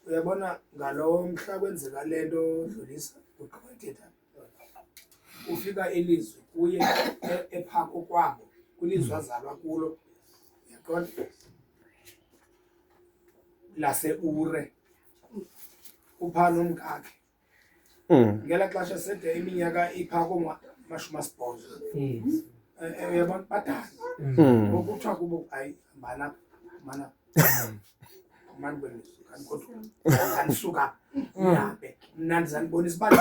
uyabona ngalowo mhla kwenzeka lento dlulisa uqhubekela ufika elizwe kuye ephako kwabo kulizwe azalwa kulo yaqonda lase Ure uphana umkakhe ngela xesha sede iminyaka iphako mashuma sibhozo uyabona badala ukuthiwa kubo hayi mana mani kwelizwe kodwa anisuka yabe mna ndizanibonisa ibali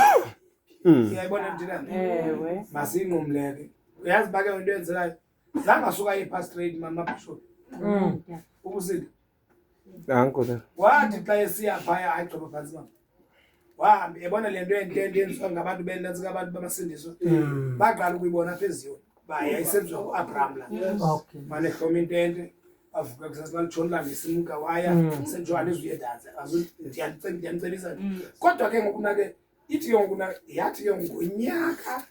uyayibona mntinami ewe masinqumleke uyazi bake into yenzekayo zangasuka ipha straight mama bishop ukusini Uncle. wathi xa esiya phaya ayigcoba phansi mama wahambe ebona le nto yenziwa ngabantu benantsika abantu bamasindiswa baqala ukuyibona apha eziyoni baya isenziwa nguAbraham la mane hloma intente avuka kusasibalutshonela ngesimka waya senjwana izuyedanza ndiyanicebisa kodwa ke ngokuna ke ithi ke ngokuna yathi ke ngonyaka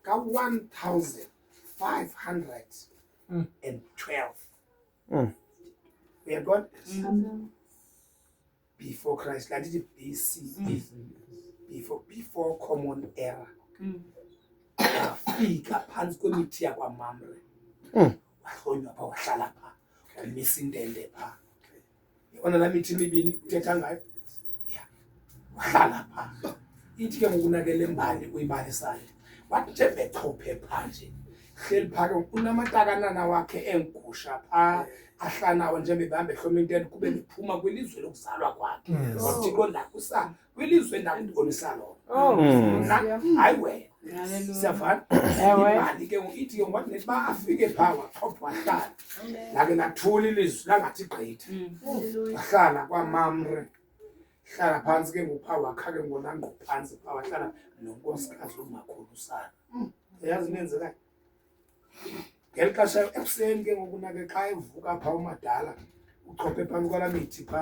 ka-1512 uyabona before Christ like it BC before common era wafika phansi kwemithi yakwaMamre wahlonywa pha wahlala pha wamisa intende pha yona la mithi mibini uthetha ngayo wahlala pha ithi ke ngokunakele mbali uyibalisayo wathi nje bethophe pha nje hleli phake unamatakanana wakhe engusha pha ahlanawo nje bebambe hloma intende kube liphuma kwelizwe lokuzalwa kwakhe uthixo ndakusa kwelizwe ndakubonisa lona hayi wena siyafana imali ke ithi ke ngoba nesiba afike pha waxhopha wahlala lake lathula ilizwi langathi gqitha wahlala kwaMamre hlala phansi ke ngopha wakha ke ngonanqo phansi pha wahlala nonkosikazi umakhulu sana uyazi nenzeka ngelixesha ekuseni ke ngokunake xa evuka pha umadala uchophe phansi kwalamithi pha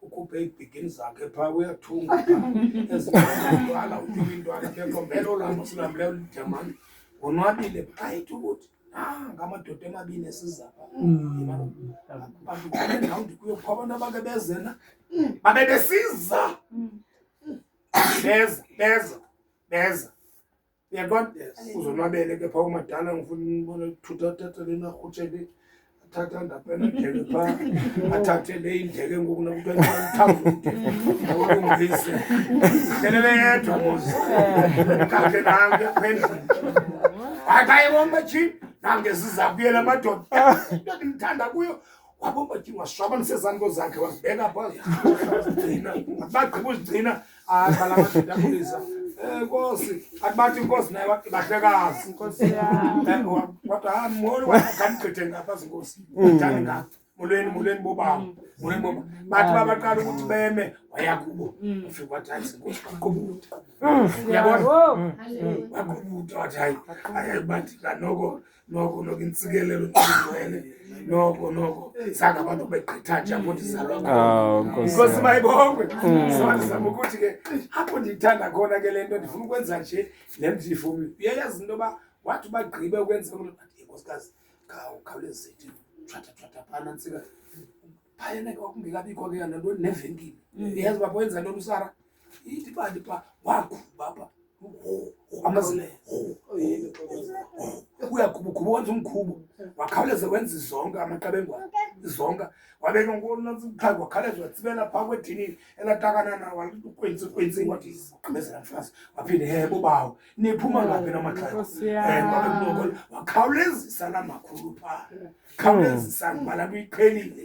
ukhuphe ibhigini zakhe pha uyathunga pha ezintwala utyuba intwala bekombela olamo silambileyo lidamane wonwabile pha ithi ukuthi ngamadoda emabini esiza pha bantu kulendawo ndikuyopha abantu abake bezena babe besiza beza uyabona uzonwabele ke pha umadala ngifuna umbona thuthathatha lena rhutshele athatha ndapena ndeke pha athathe le indleke ngoku nakuthiwa ulungise hlelele yedwa mosi kade nange aphendlini akayibomba chi nange sizabuyela amadoda into ndimthanda kuyo wabomba chi waswabana sezanko zakhe wazibeka pha zigcina bagqiba uzigcina kala madoda akhulisa Nkosi abathi inkosi naye bahlekazi inkosi yami kodwa molo wakamgqithe ngapha zinkosi uthanda ngapha mulweni bobaba bathi babaqala ukuthi beme wayakubo ufika wathi hayi inkosi baqubutha uyabona waqubutha wathi hayi bathi noko intsikelelo ngcwele noko saka abantu begqitha nje apho ndizalwa inkosi mayibongwe sizama ukuthi ke apho ndithanda khona ke lento ndifuna ukwenza nje le mzifumi uyayazi into ba wathi bagqibe ukwenza ukuthi inkosikazi khawuleze zithi tshwatha phana ntsika phayena kwakungekabikho ke nanto nevenkile uyazi bapho wenza ntoni uSara ithi bantu pha waqhuba pha amazile uyaqhuba wenza umkhubo wakhawuleza wenza izonka amaqabengwana izonka wabeka nkonantsiphaka wakhawuleza watsibela pha kwedini elatakana na wakwentsi wathi ugqibezela mfazi waphinde hebo bawo niphuma ngaphi namaxhala wakhawulezisa la makhulu pha khawulezisa ngibala kuyiqhelile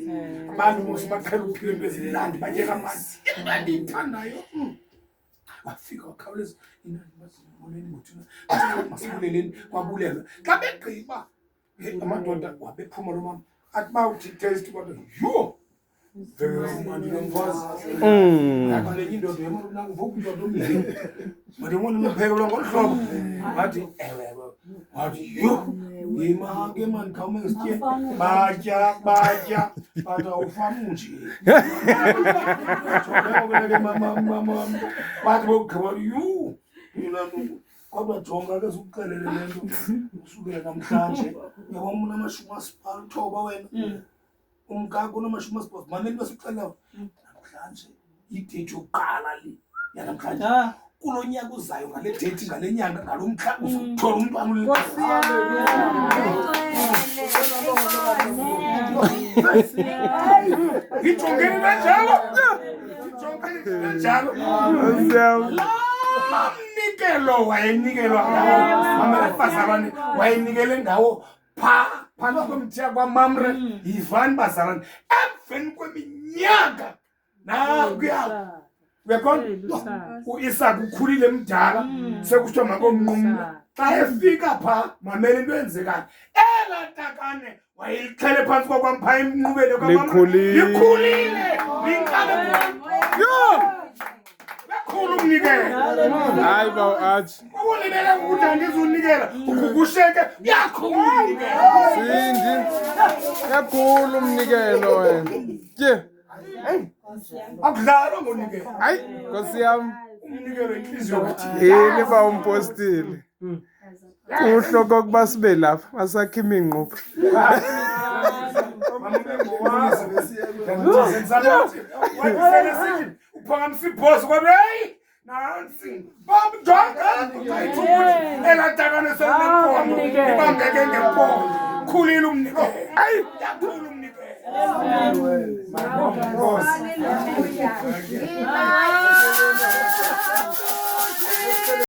abantu mos baqhela uphila into ezimnandi banyeka amanzi ndiyithandayo wafika wakhawuleza molweni muthina masibuleleni kwabulelwa xa begqiba amadoda wabephuma lo mama athi ba uthi taste kodwa yho very mandi lo mfazi yakhale indoda yemona uvuka indoda omlele manje ngone umphekelo ngolhlobo wathi ewe wathi yho yima ke man khawume ngisitye batya bathi awufani nje ke mama bathi bogqiba yho yina kodwa jonga ke sikuxelele lento usukela namhlanje uyabona unamashumi asithoba wena umkakho unamashumi asithoba mameli basixelela namhlanje idate yokuqala le yanamhlanje kulo nyaka uzayo ngale date ngale nyanga ngalo mhla uzothola umntwana ngijongeni kanjalo nikelo wayenikelwa ngawo mamabazalwane wayenikele ngawo phantsi komthiya kwaMamre yivani bazalwane emveni kweminyaka nakuya uyakona uIsaka ukhulile mdala sekushiwa makomnqumla xa efika phaa mamele into eyenzekayo elatakane wayelixhele phantsi kokwampha emnqubeni kwaMamre likhulile linkabe kakhulu umnikelo hayi bawo athi ukulibela ukuthi angizunikela ukukusheke yakhulu umnikelo sindi kakhulu umnikelo wena ke akudlalwa ngonikelo hayi Nkosi yami umnikelo inhliziyo kathi yini ba umpostile uhloko kuba sibe lapha masakhe iminqopho uphakamisa ibhosi kwabe heyi nansi babujonga elatakane selimpondo ibambeke ngempondo khulile umnikelo hayi yakhulu umnikelo